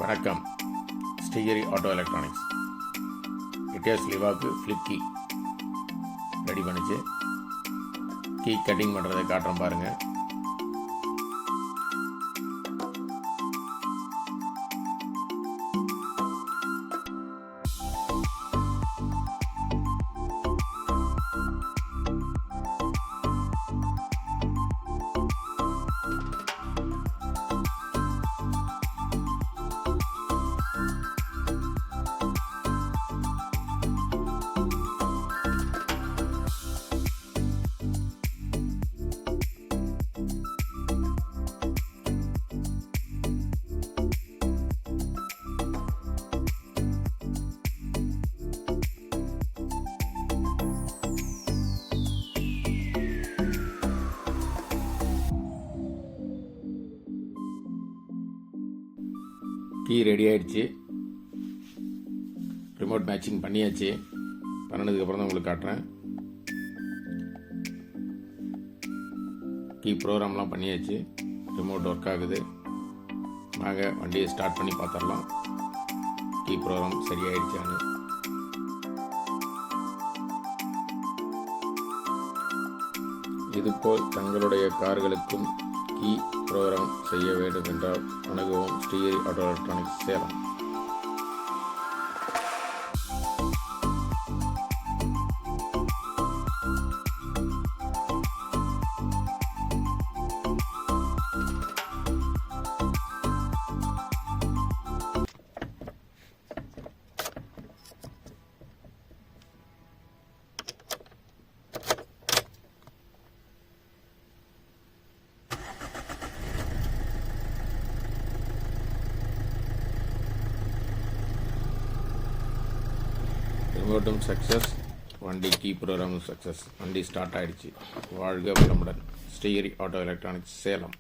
வணக்கம். Srihari auto electronics Etios லிவாக்கு flip key ready பண்ணிச்சு. கீ கட்டிங் பண்ணுறதை காட்டுறோம் பாருங்கள். கீ ரெடி ஆகிடுச்சு. ரிமோட் மேட்சிங் பண்ணியாச்சு. பண்ணதுக்கப்புறம் தான் உங்களுக்கு காட்டுறேன். கீ ப்ரோக்ராம்லாம் பண்ணியாச்சு. ரிமோட் ஒர்க் ஆகுது. வாங்க வண்டியை ஸ்டார்ட் பண்ணி பார்த்துடலாம். கீ ப்ரோக்ராம் சரியாயிடுச்சான்னு. இதுபோல் தங்களுடைய கார்களுக்கும் கீ ப்ரோக்ராம் செய்ய வேண்டும் என்றால் அணுகவும் ஸ்ரீஹரி ஆட்டோ எலக்ட்ரானிக்ஸ் சேலம். ரிமோட்டும் சக்ஸஸ், வண்டி கீ ப்ரோக்ராமும் சக்ஸஸ். வண்டி ஸ்டார்ட் ஆகிடுச்சு. வாழ்க வளமுடன். ஸ்ரீஹரி ஆட்டோ எலக்ட்ரானிக்ஸ் சேலம்.